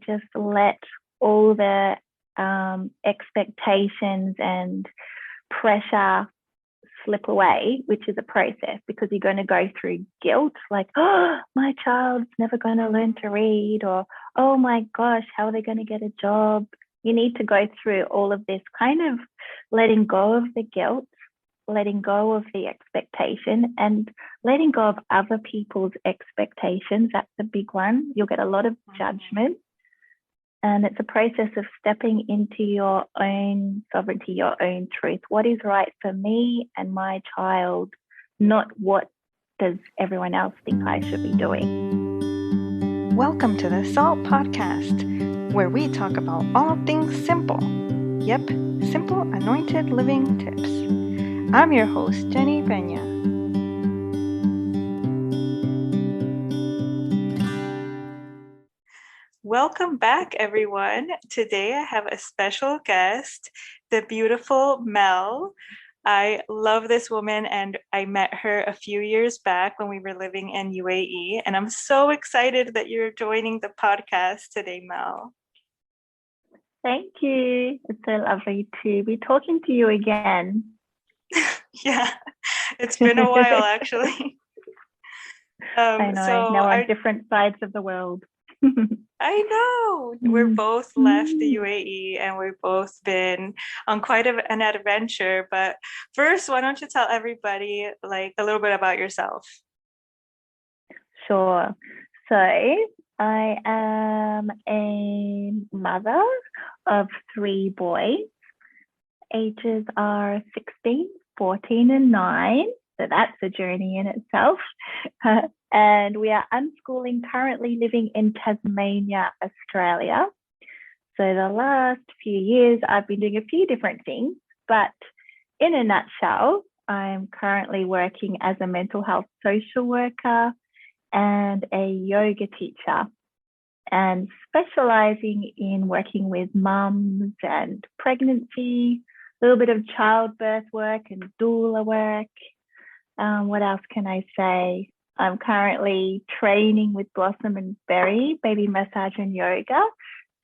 just let all the expectations and pressure slip away, which is a process, because you're going to go through guilt, like, oh, my child's never going to learn to read, or, oh my gosh, how are they going to get a job? You need to go through all of this kind of letting go of the guilt, letting go of the expectation, and letting go of other people's expectations. That's the big one. You'll get a lot of judgment. And it's a process of stepping into your own sovereignty, your own truth. What is right for me and my child, not what does everyone else think I should be doing. Welcome to the SALT Podcast, where we talk about all things simple. Yep, simple anointed living tips. I'm your host, Jenny Peña. Welcome back, everyone. Today I have a special guest, the beautiful Mel. I love this woman, and I met her a few years back when we were living in UAE, and I'm so excited that you're joining the podcast today, Mel. Thank you. It's so lovely to be talking to you again. Yeah, it's been a while, actually. I know. Now we're on different sides of the world. I know. We're both left the UAE, and we've both been on quite an adventure. But first, why don't you tell everybody like a little bit about yourself? Sure. So I am a mother of 3 boys. Ages are 16, 14, and 9. So that's a journey in itself. And we are unschooling, currently living in Tasmania, Australia. So the last few years, I've been doing a few different things, but in a nutshell, I'm currently working as a mental health social worker and a yoga teacher, and specializing in working with mums and pregnancy, a little bit of childbirth work and doula work. What else can I say? I'm currently training with Blossom and Berry, baby massage and yoga.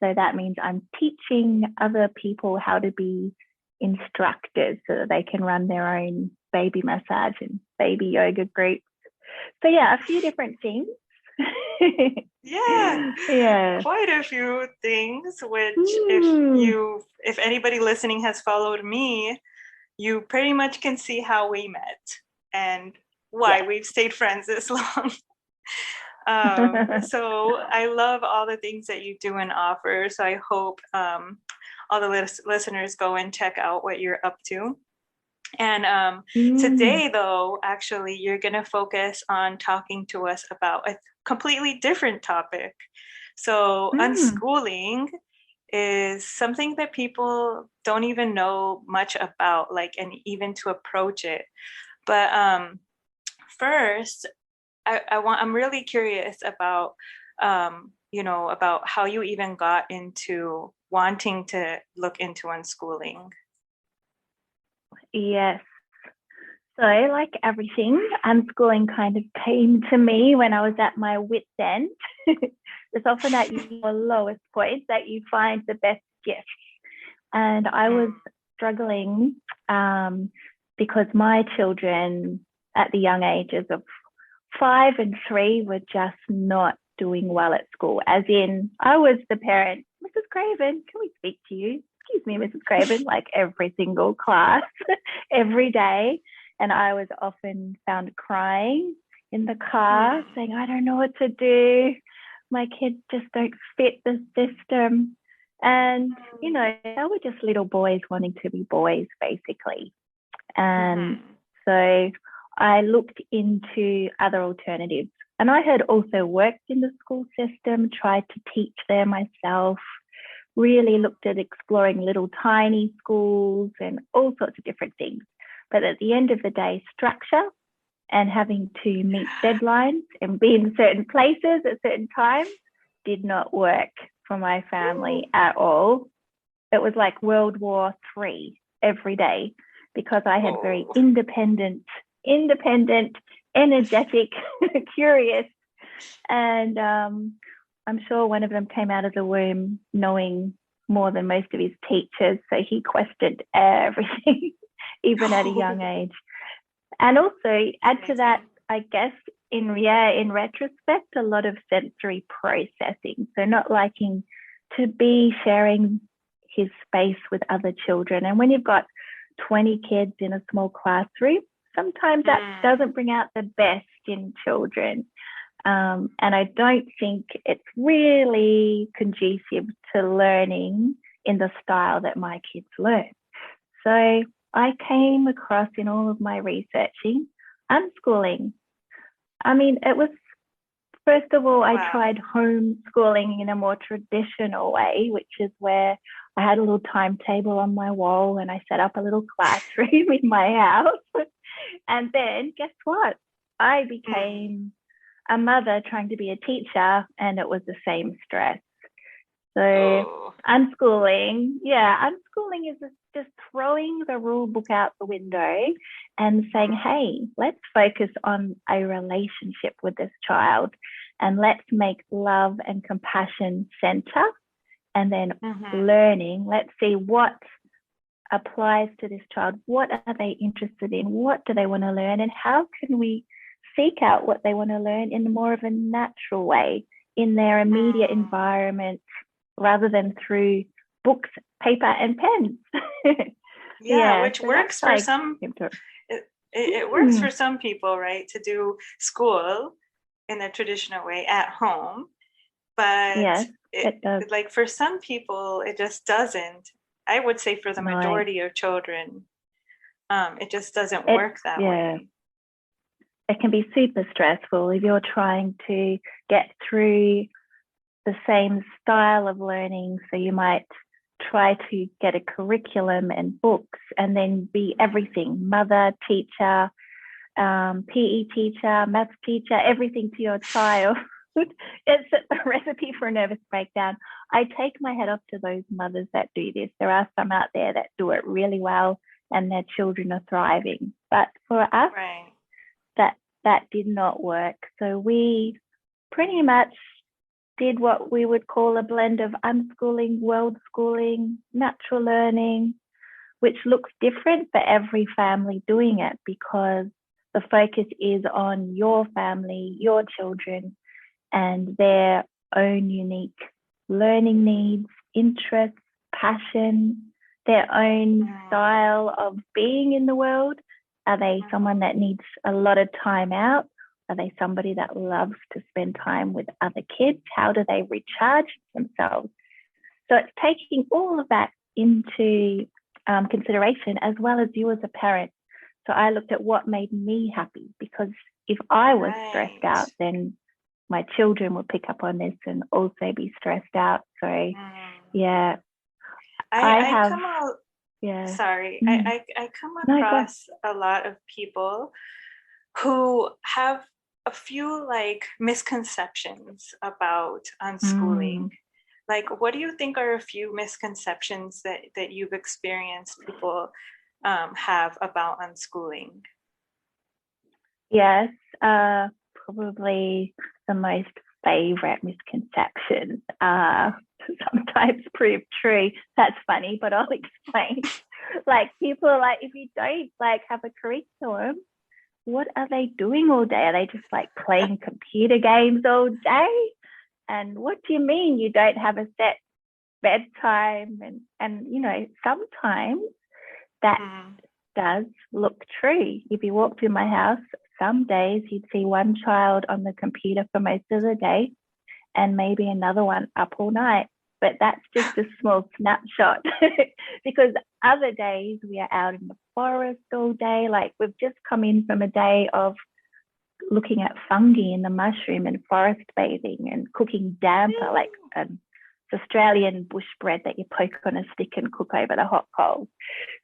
So that means I'm teaching other people how to be instructors so that they can run their own baby massage and baby yoga groups. So yeah, a few different things. Yeah, quite a few things, which if anybody listening has followed me, you pretty much can see how we met and why we've stayed friends this long. So I love all the things that you do and offer. So I hope all the listeners go and check out what you're up to. And today, though, actually, you're going to focus on talking to us about a completely different topic. So unschooling is something that people don't even know much about, like, and even to approach it. But first, I'm really curious about, about how you even got into wanting to look into unschooling. Yes. So like everything, unschooling kind of came to me when I was at my wit's end. It's often at your lowest point that you find the best gifts. And I was struggling because my children at the young ages of 5 and 3 were just not doing well at school. As in, I was the parent, Mrs. Craven, can we speak to you? Excuse me, Mrs. Craven, like every single class, every day. And I was often found crying in the car, saying, I don't know what to do. My kids just don't fit the system. And, they were just little boys wanting to be boys, basically. And so I looked into other alternatives. And I had also worked in the school system, tried to teach there myself, really looked at exploring little tiny schools and all sorts of different things. But at the end of the day, structure and having to meet deadlines and be in certain places at certain times did not work for my family at all. It was like World War III every day, because I had very independent, energetic, curious, and I'm sure one of them came out of the womb knowing more than most of his teachers, so he questioned everything, even at a young age. And also add to that, I guess, in retrospect, a lot of sensory processing. So not liking to be sharing his space with other children. And when you've got 20 kids in a small classroom, sometimes that doesn't bring out the best in children. And I don't think it's really conducive to learning in the style that my kids learn. So I came across in all of my researching unschooling. I mean, it was, first of all, I tried homeschooling in a more traditional way, which is where I had a little timetable on my wall and I set up a little classroom in my house. And then guess what? I became a mother trying to be a teacher, and it was the same stress. So unschooling is just throwing the rule book out the window and saying, hey, let's focus on a relationship with this child and let's make love and compassion center. And then learning, let's see what applies to this child. What are they interested in? What do they want to learn? And how can we seek out what they want to learn in more of a natural way in their immediate environment rather than through books, paper, and pens? Which so works for some. It works for some people, right, to do school in a traditional way at home, but it does. Like for some people, it just doesn't. I would say for the majority of children, it just doesn't work that way. It can be super stressful if you're trying to get through the same style of learning. So you might try to get a curriculum and books and then be everything: mother, teacher, PE teacher, math teacher, everything to your child. It's a recipe for a nervous breakdown. I take my hat off to those mothers that do this. There are some out there that do it really well and their children are thriving. But for us, that did not work. So we pretty much did what we would call a blend of unschooling, world schooling, natural learning, which looks different for every family doing it because the focus is on your family, your children, and their own unique learning needs, interests, passion, their own style of being in the world. Are they someone that needs a lot of time out? Are they somebody that loves to spend time with other kids? How do they recharge themselves? So it's taking all of that into consideration, as well as you as a parent. So I looked at what made me happy, because if I was stressed out, then my children will pick up on this and also be stressed out. So I come across a lot of people who have a few like misconceptions about unschooling. Like, what do you think are a few misconceptions that you've experienced people have about unschooling? Yes, probably the most favorite misconceptions sometimes prove true. That's funny, but I'll explain. Like, people are like, if you don't like have a curriculum, what are they doing all day? Are they just like playing computer games all day? And what do you mean you don't have a set bedtime? And you know, sometimes that does look true. If you walk through my house, some days you'd see one child on the computer for most of the day and maybe another one up all night. But that's just a small snapshot because other days we are out in the forest all day. Like, we've just come in from a day of looking at fungi in the mushroom and forest bathing and cooking damper, like Australian bush bread that you poke on a stick and cook over the hot coals.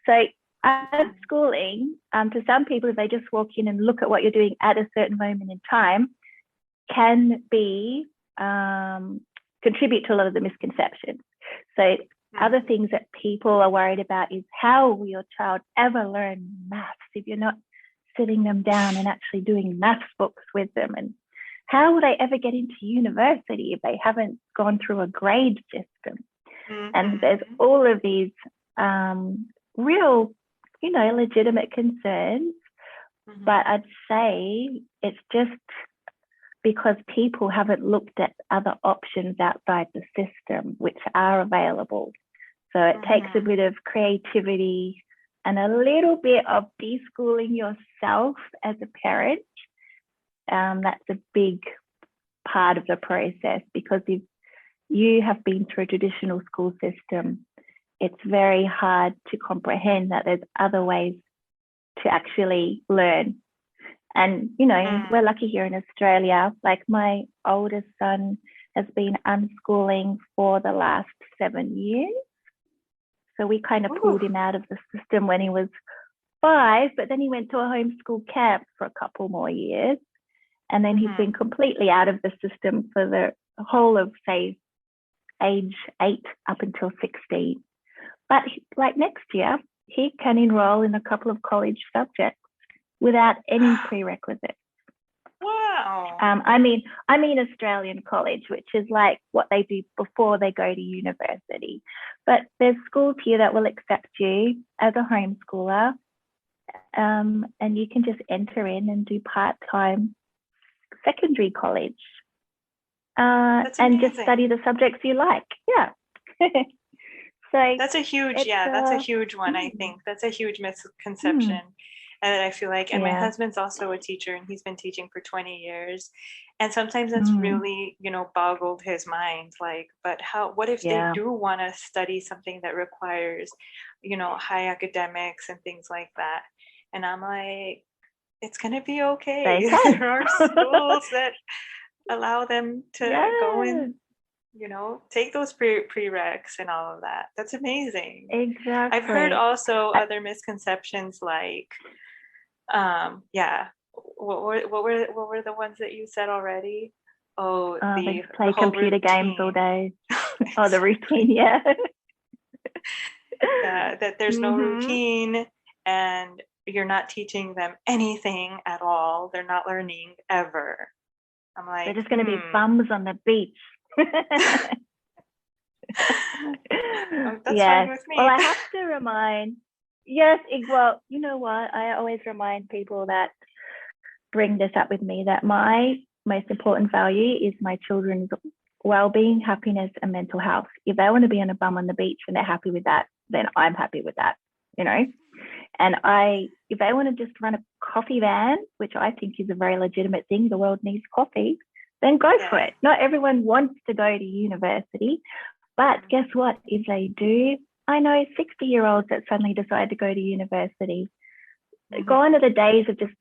So unschooling, to some people, if they just walk in and look at what you're doing at a certain moment in time, can be contribute to a lot of the misconceptions. So other things that people are worried about is, how will your child ever learn maths if you're not sitting them down and actually doing maths books with them? And how will they ever get into university if they haven't gone through a grade system? And there's all of these real, legitimate concerns. But I'd say it's just because people haven't looked at other options outside the system, which are available. So it takes a bit of creativity and a little bit of deschooling yourself as a parent. That's a big part of the process, because if you have been through a traditional school system, it's very hard to comprehend that there's other ways to actually learn. And, we're lucky here in Australia. Like, my oldest son has been unschooling for the last 7 years. So we kind of pulled him out of the system when he was 5, but then he went to a homeschool camp for a couple more years. And then he's been completely out of the system for the whole of, say, age 8 up until 16. But like next year, he can enroll in a couple of college subjects without any prerequisites. Wow. I mean Australian college, which is like what they do before they go to university. But there's schools here that will accept you as a homeschooler, and you can just enter in and do part-time secondary college, and just study the subjects you like. Yeah. So that's a huge one. I think that's a huge misconception. And I feel like, and my husband's also a teacher, and he's been teaching for 20 years. And sometimes that's really, boggled his mind. Like, but what if they do want to study something that requires, high academics and things like that? And I'm like, it's going to be okay. There are schools that allow them to go in, take those prereqs and all of that. That's amazing. Exactly. I've heard also other misconceptions like, what were the ones that you said already? They play computer games all day. The routine, that there's no routine, and you're not teaching them anything at all. They're not learning ever. I'm like, they're just going to be bums on the beach. That's fine with me. Well, I have to remind. Yes, well, you know what? I always remind people that bring this up with me, that my most important value is my children's well-being, happiness, and mental health. If they want to be on a bum on the beach and they're happy with that, then I'm happy with that, And if they want to just run a coffee van, which I think is a very legitimate thing, the world needs coffee, then go for it. Not everyone wants to go to university, but guess what? If they do, I know 60-year-olds that suddenly decide to go to university. Gone are the days of just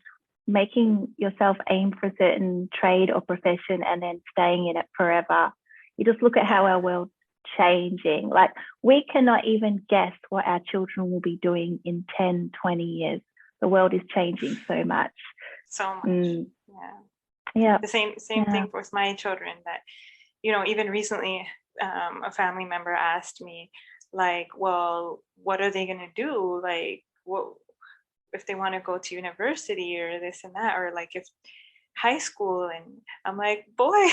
making yourself aim for a certain trade or profession and then staying in it forever. You just look at how our world's changing. Like, we cannot even guess what our children will be doing in 10, 20 years. The world is changing so much. So much. Yeah. The same thing with my children, that, even recently, a family member asked me, like, well, what are they going to do? Like, what if they want to go to university or this and that, or like if high school? And I'm like, boy,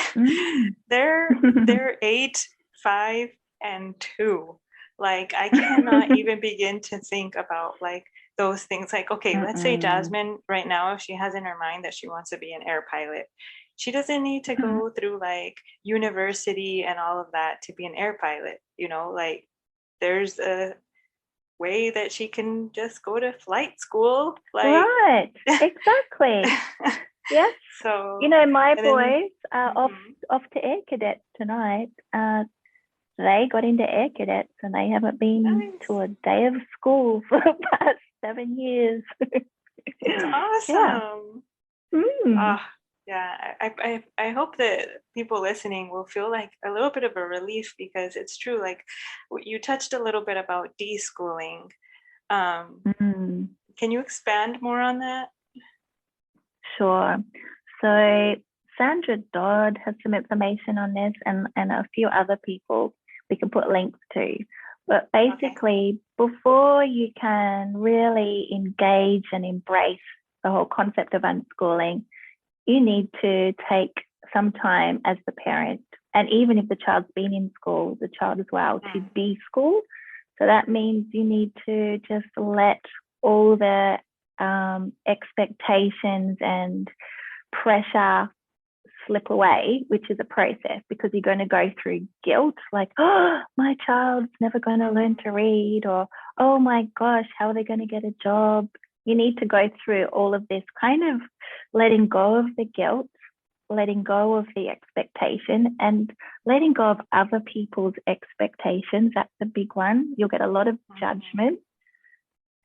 they're 8, 5, and 2. Like, I cannot even begin to think about like those things. Like, okay, let's say Jasmine right now, if she has in her mind that she wants to be an air pilot, she doesn't need to go through like university and all of that to be an air pilot. Like, there's a way that she can just go to flight school. Like, right, exactly. Yes. So my boys are off to air cadets tonight. They got into air cadets and they haven't been to a day of school for the past 7 years. It's awesome. I hope that people listening will feel like a little bit of a relief, because it's true. Like, you touched a little bit about deschooling. Can you expand more on that? Sure. So Sandra Dodd has some information on this, and a few other people we can put links to. But basically, before you can really engage and embrace the whole concept of unschooling, you need to take some time as the parent, and even if the child's been in school, the child as well, to be school. So that means you need to just let all the expectations and pressure slip away, which is a process, because you're going to go through guilt, like, oh, my child's never going to learn to read, or, oh my gosh, how are they going to get a job? You need to go through all of this, kind of letting go of the guilt, letting go of the expectation, and letting go of other people's expectations. That's the big one. You'll get a lot of judgment.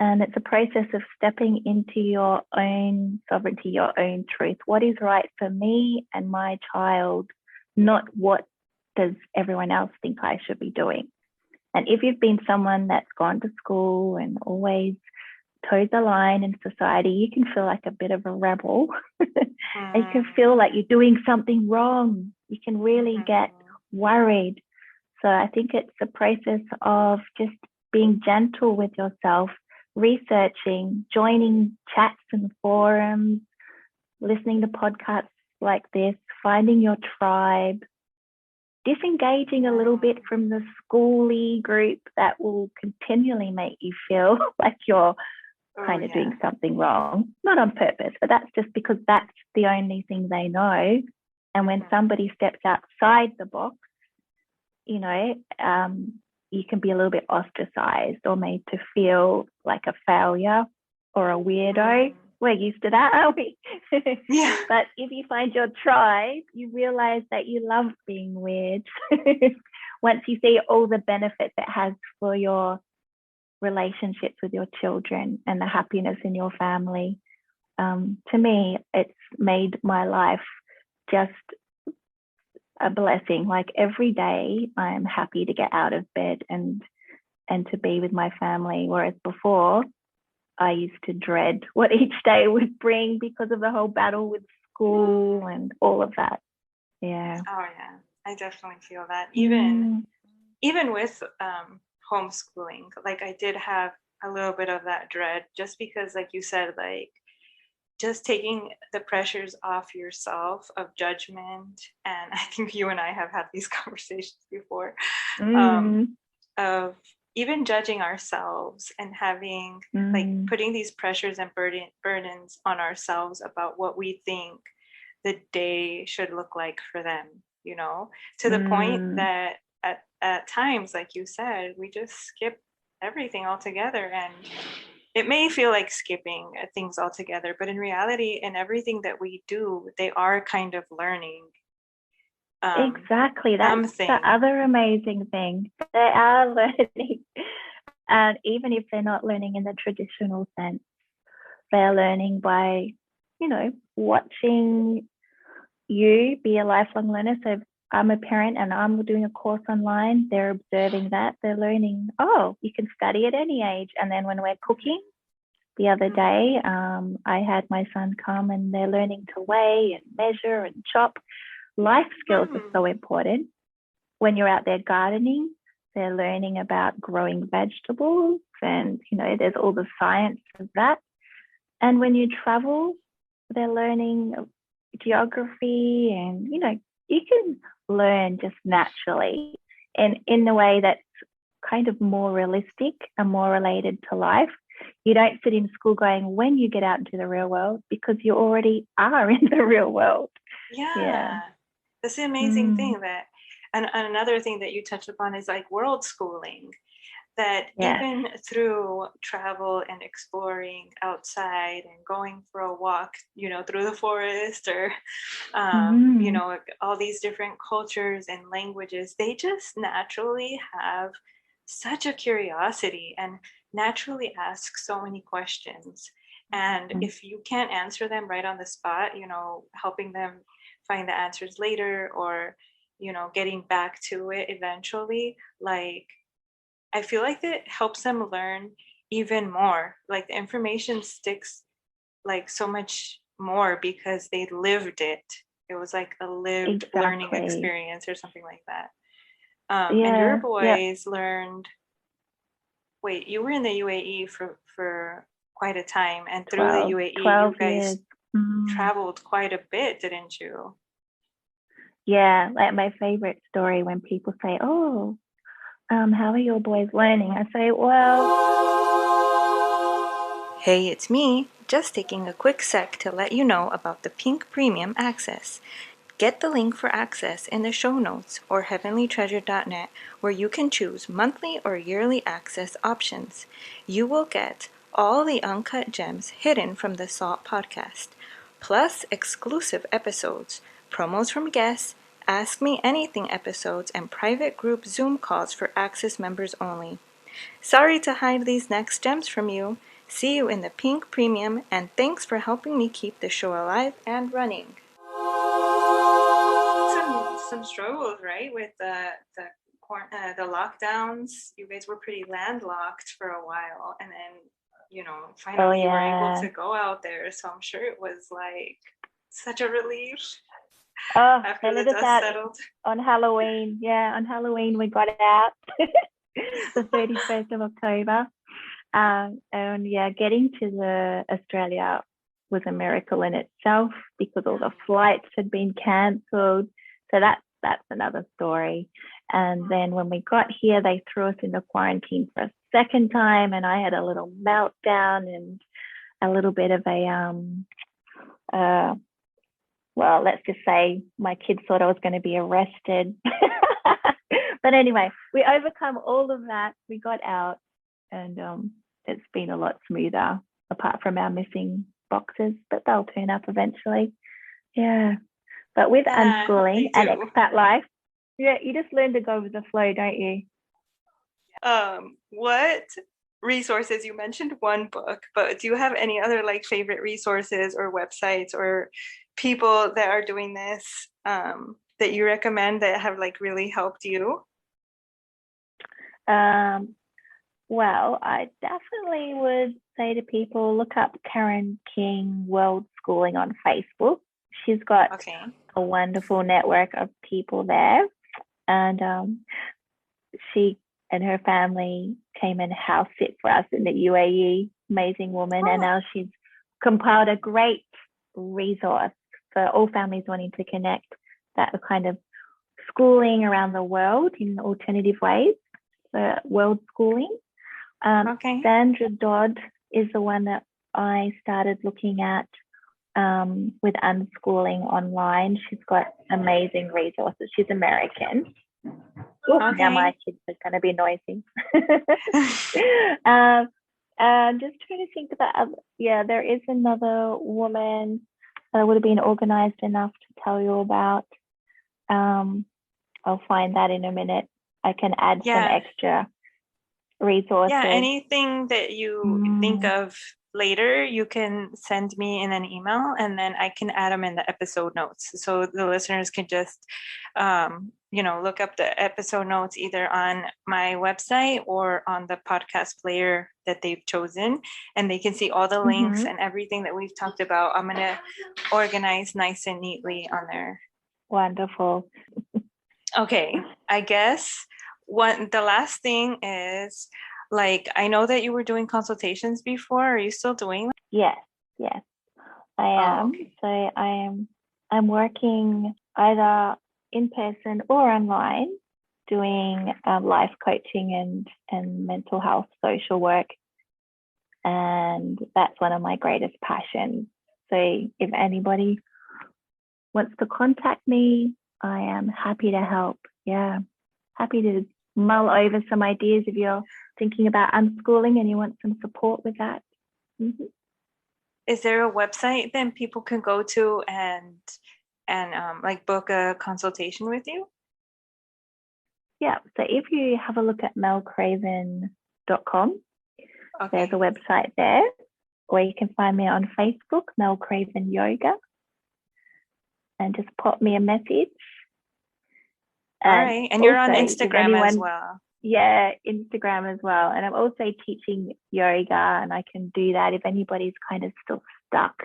And it's a process of stepping into your own sovereignty, your own truth. What is right for me and my child, not what does everyone else think I should be doing. And if you've been someone that's gone to school and always toed the line in society, you can feel like a bit of a rebel. And you can feel like you're doing something wrong. You can really get worried. So I think it's a process of just being gentle with yourself, researching, joining chats and forums, listening to podcasts like this, finding your tribe, disengaging a little bit from the schooly group that will continually make you feel like you're kind of doing something wrong, not on purpose, but that's just because that's the only thing they know. And when somebody steps outside the box, you know, you can be a little bit ostracized or made to feel like a failure or a weirdo. We're used to that, aren't we? Yeah. But if you find your tribe, you realize that you love being weird. Once you see all the benefits it has for your relationships with your children and the happiness in your family, to me, it's made my life just a blessing. Like every day I'm happy to get out of bed and to be with my family, whereas before I used to dread what each day would bring because of the whole battle with school and all of that. Yeah. Oh yeah, I definitely feel that. Even with homeschooling, like I did have a little bit of that dread, just because, like you said, like just taking the pressures off yourself of judgment. And I think you and I have had these conversations before, of even judging ourselves and having like putting these pressures and burdens on ourselves about what we think the day should look like for them, you know, to the point that at times, like you said, we just skip everything altogether. And it may feel like skipping things altogether, but in reality, in everything that we do, they are kind of learning. Exactly. That's something. The other amazing thing. They are learning. And even if they're not learning in the traditional sense, they're learning by, you know, watching you be a lifelong learner. So if I'm a parent and I'm doing a course online, they're observing that. They're learning, oh, you can study at any age. And then when we're cooking, the other day, I had my son come and they're learning to weigh and measure and chop. Life skills are so important. When you're out there gardening, they're learning about growing vegetables, and, you know, there's all the science of that. And when you travel, they're learning geography, and, you know, you can learn just naturally and in a way that's kind of more realistic and more related to life. You don't sit in school going, when you get out into the real world, because you already are in the real world. Yeah. That's the amazing thing that, and another thing that you touched upon is like world schooling, that even through travel and exploring outside and going for a walk, you know, through the forest or, you know, all these different cultures and languages, they just naturally have such a curiosity and naturally ask so many questions. And if you can't answer them right on the spot, you know, helping them find the answers later, or, you know, getting back to it eventually, like, I feel like that helps them learn even more. Like the information sticks like so much more because they lived it. It was like a lived learning experience or something like that. And your boys learned, wait, you were in the UAE for quite a time, and through the UAE, you guys traveled quite a bit, didn't you? Yeah, like my favorite story when people say, "Oh, how are your boys learning?" I say, "Well." Hey, it's me, just taking a quick sec to let you know about the Pink Premium Access. Get the link for access in the show notes or heavenlytreasure.net, where you can choose monthly or yearly access options. You will get all the uncut gems hidden from the Salt podcast, plus exclusive episodes, promos from guests, Ask Me Anything episodes, and private group Zoom calls for Access members only. Sorry to hide these next gems from you. See you in the Pink Premium, and thanks for helping me keep the show alive and running. Some struggles, right, with the lockdowns. You guys were pretty landlocked for a while, and then finally you were able to go out there. So I'm sure it was like such a relief. After the dust settled on Halloween. Yeah, on Halloween we got out. The 31st of October. And yeah, getting to Australia was a miracle in itself because all the flights had been cancelled. So that's another story. And then when we got here, they threw us into quarantine for a second time, and I had a little meltdown and a little bit of well, let's just say my kids thought I was going to be arrested. But anyway, we overcome all of that. We got out, and it's been a lot smoother, apart from our missing boxes, but they'll turn up eventually. Yeah. But with unschooling and expat life, yeah, you just learn to go with the flow, don't you? What resources, you mentioned one book, but do you have any other like favorite resources or websites or people that are doing this that you recommend that have like really helped you? Well, I definitely would say to people, look up Karen King Worldschooling on Facebook. She's got a wonderful network of people there, and she and her family came and house sit for us in the UAE. Amazing woman, and now she's compiled a great resource for all families wanting to connect that kind of schooling around the world in alternative ways. The worldschooling. Sandra Dodd is the one that I started looking at with Unschooling online. She's got amazing resources. She's American. Now my kids are going to be noisy. Just trying to think about, there is another woman that would have been organized enough to tell you about. I'll find that in a minute. I can add some extra resources. Yeah, anything that you think of later, you can send me in an email, and then I can add them in the episode notes. So the listeners can just, look up the episode notes either on my website or on the podcast player that they've chosen, and they can see all the links and everything that we've talked about. I'm going to organize nice and neatly on there. Wonderful. Okay, I guess the last thing is, like, I know that you were doing consultations before. Are you still doing that? Yes, I am. So I'm working either in person or online, doing life coaching and mental health social work, and that's one of my greatest passions. So if anybody wants to contact me, I am happy to help. Yeah, happy to mull over some ideas if you're thinking about unschooling and you want some support with that. Is there a website then people can go to and like book a consultation with you? Yeah, so if you have a look at melcraven.com, there's a website there, or you can find me on Facebook, Mel Craven Yoga, and just pop me a message. All right, and you're on Instagram as well. Yeah, Instagram as well. And I'm also teaching yoga, and I can do that if anybody's kind of still stuck,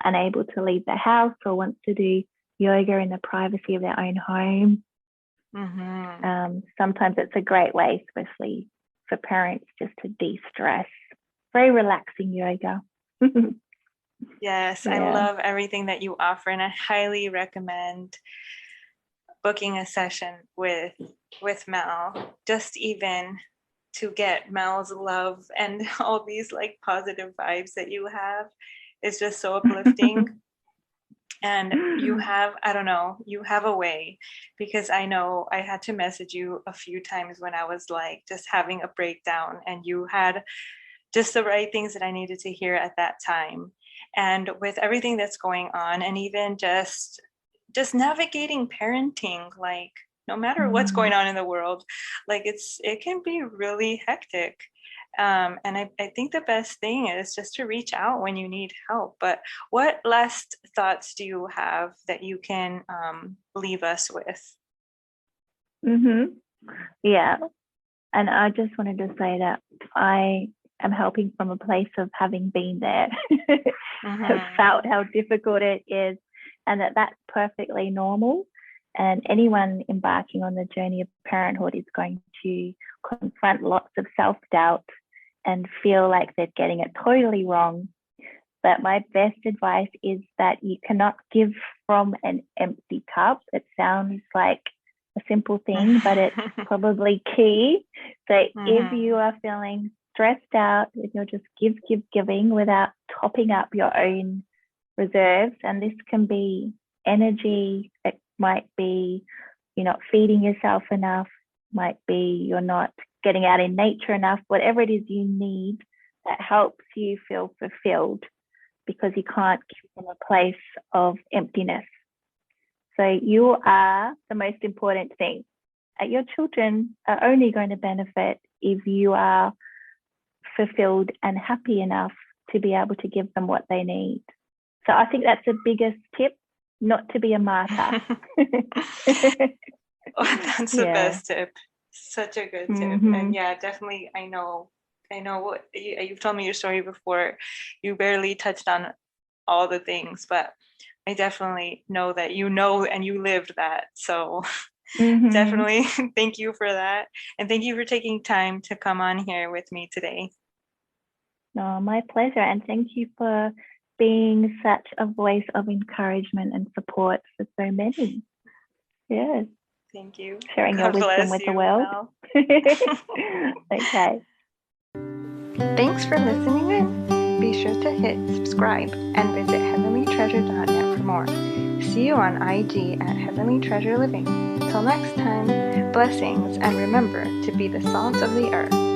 unable to leave the house, or wants to do yoga in the privacy of their own home. Sometimes it's a great way, especially for parents, just to de-stress. Very relaxing yoga. Yes, I love everything that you offer, and I highly recommend booking a session with Mel, just even to get Mel's love and all these like positive vibes that you have is just so uplifting. And you have, I don't know, you have a way, because I know I had to message you a few times when I was like just having a breakdown, and you had just the right things that I needed to hear at that time. And with everything that's going on, and even just navigating parenting, like no matter what's going on in the world, like it can be really hectic. And I think the best thing is just to reach out when you need help. But what last thoughts do you have that you can leave us with? Yeah. And I just wanted to say that I am helping from a place of having been there, have felt how difficult it is, and that's perfectly normal. And anyone embarking on the journey of parenthood is going to confront lots of self-doubt and feel like they're getting it totally wrong. But my best advice is that you cannot give from an empty cup. It sounds like a simple thing, but it's probably key. So if you are feeling stressed out, if you're just giving without topping up your own reserves, and this can be energy, it might be you're not feeding yourself enough, might be you're not getting out in nature enough, whatever it is you need that helps you feel fulfilled, because you can't give from a place of emptiness. So you are the most important thing. Your children are only going to benefit if you are fulfilled and happy enough to be able to give them what they need. So I think that's the biggest tip, not to be a martyr. That's the best tip. Such a good tip. And yeah, definitely, I know what you've told me your story before. You barely touched on all the things, but I definitely know that you know and you lived that. So definitely thank you for that. And thank you for taking time to come on here with me today. No, my pleasure. And thank you for being such a voice of encouragement and support for so many. Yes. Thank you. Sharing your wisdom with the world. Okay. Thanks for listening in. Be sure to hit subscribe and visit heavenlytreasure.net for more. See you on IG at Heavenly Treasure Living. Till next time, blessings, and remember to be the salt of the earth.